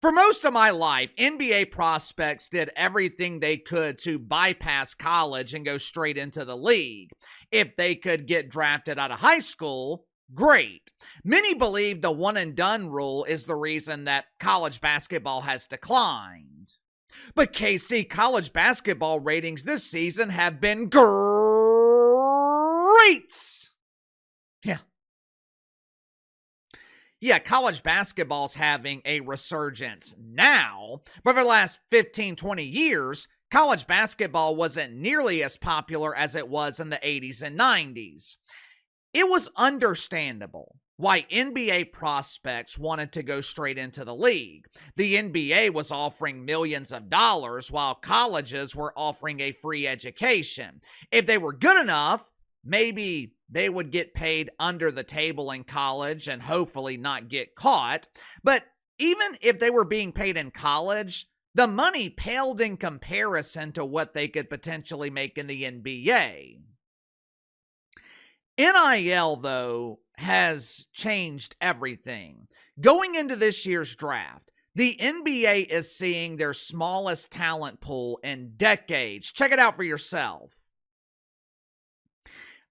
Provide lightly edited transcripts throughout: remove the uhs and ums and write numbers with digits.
For most of my life, NBA prospects did everything they could to bypass college and go straight into the league. If they could get drafted out of high school, great. Many believe the one and done rule is the reason that college basketball has declined. But KC, college basketball ratings this season have been great. Yeah, college basketball's having a resurgence now, but for the last 15, 20 years, college basketball wasn't nearly as popular as it was in the 80s and 90s. It was understandable why NBA prospects wanted to go straight into the league. The NBA was offering millions of dollars while colleges were offering a free education. If they were good enough, maybe they would get paid under the table in college and hopefully not get caught. But even if they were being paid in college, the money paled in comparison to what they could potentially make in the NBA. NIL, though, has changed everything. Going into this year's draft, the NBA is seeing their smallest talent pool in decades. Check it out for yourself.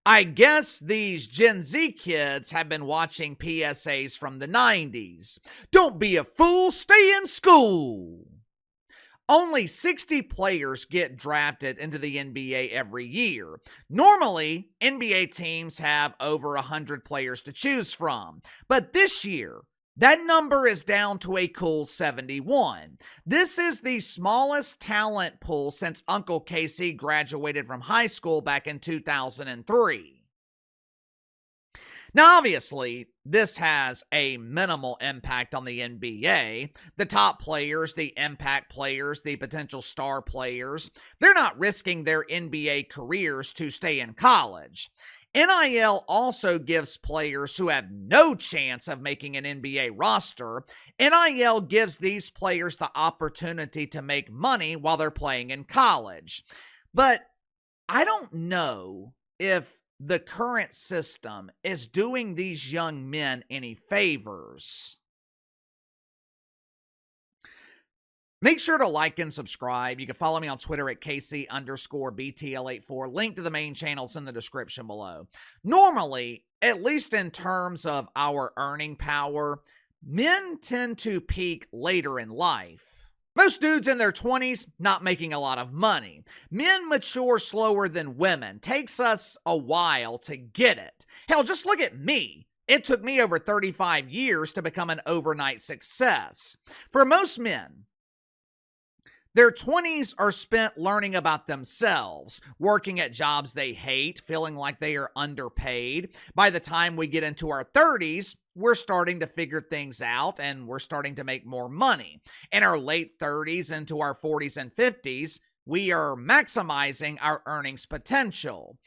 I guess these Gen Z kids have been watching PSAs from the 90s. Don't be a fool, stay in school. Only 60 players get drafted into the NBA every year. Normally, NBA teams have over 100 players to choose from. But this year, that number is down to a cool 71. This is the smallest talent pool since Uncle Casey graduated from high school back in 2003. Now, obviously, this has a minimal impact on the NBA. The top players, the impact players, the potential star players, they're not risking their NBA careers to stay in college. NIL also gives players who have no chance of making an NBA roster, NIL gives these players the opportunity to make money while they're playing in college. But I don't know if the current system is doing these young men any favors. Make sure to like and subscribe. You can follow me on Twitter at KC_BTL84. Link to the main channels in the description below. Normally, at least in terms of our earning power, men tend to peak later in life. Most dudes in their 20s, not making a lot of money. Men mature slower than women. Takes us a while to get it. Hell, just look at me. It took me over 35 years to become an overnight success. For most men, their 20s are spent learning about themselves, working at jobs they hate, feeling like they are underpaid. By the time we get into our 30s, we're starting to figure things out and we're starting to make more money. In our late 30s into our 40s and 50s, we are maximizing our earnings potential.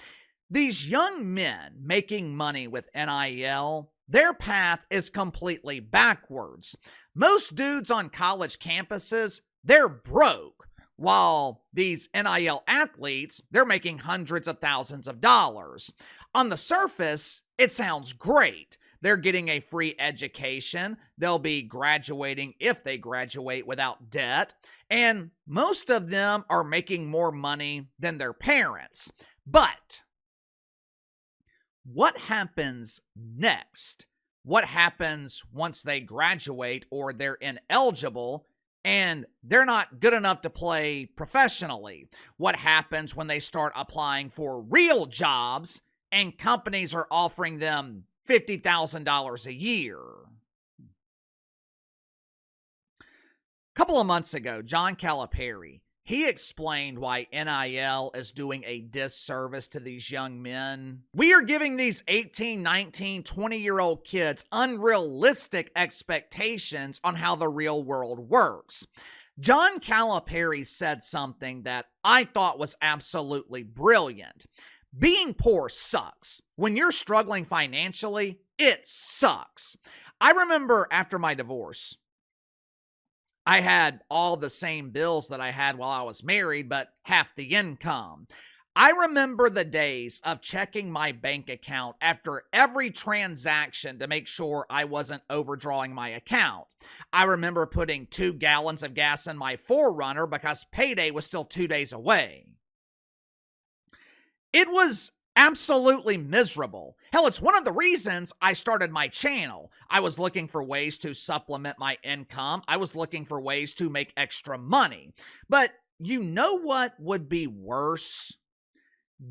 These young men making money with NIL, their path is completely backwards. Most dudes on college campuses, they're broke, while these NIL athletes, they're making hundreds of thousands of dollars. On the surface, it sounds great. They're getting a free education. They'll be graduating if they graduate without debt. And most of them are making more money than their parents. But what happens next? What happens once they graduate or they're ineligible and they're not good enough to play professionally? What happens when they start applying for real jobs and companies are offering them $50,000 a year? A couple of months ago, John Calipari, he explained why NIL is doing a disservice to these young men. We are giving these 18, 19, 20-year-old kids unrealistic expectations on how the real world works. John Calipari said something that I thought was absolutely brilliant. Being poor sucks. When you're struggling financially, it sucks. I remember after my divorce, I had all the same bills that I had while I was married, but half the income. I remember the days of checking my bank account after every transaction to make sure I wasn't overdrawing my account. I remember putting 2 gallons of gas in my Forerunner because payday was still 2 days away. It was absolutely miserable. Hell, it's one of the reasons I started my channel. I was looking for ways to supplement my income. I was looking for ways to make extra money. But you know what would be worse?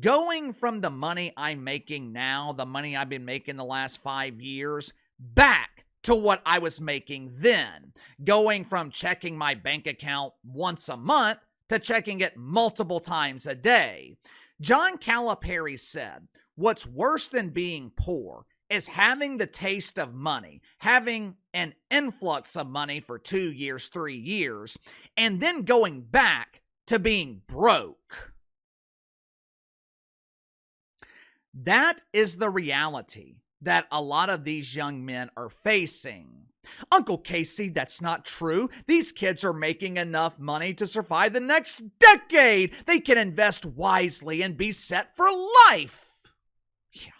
Going from the money I'm making now, the money I've been making the last 5 years, back to what I was making then. Going from checking my bank account once a month to checking it multiple times a day. John Calipari said, what's worse than being poor is having the taste of money, having an influx of money for 2 years, 3 years, and then going back to being broke. That is the reality that a lot of these young men are facing. Uncle Casey, that's not true. These kids are making enough money to survive the next decade. They can invest wisely and be set for life. Yeah.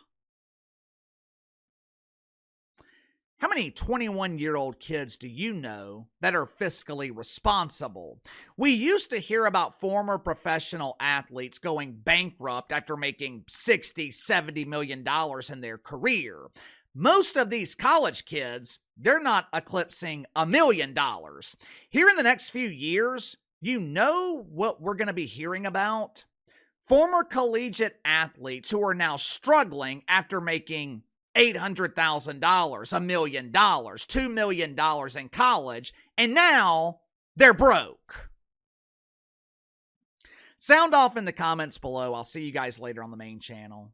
How many 21-year-old kids do you know that are fiscally responsible? We used to hear about former professional athletes going bankrupt after making $60, $70 million in their career. Most of these college kids, they're not eclipsing $1 million. Here in the next few years, you know what we're going to be hearing about? Former collegiate athletes who are now struggling after making $800,000, $1 million, $2 million in college, and now they're broke. Sound off in the comments below. I'll see you guys later on the main channel.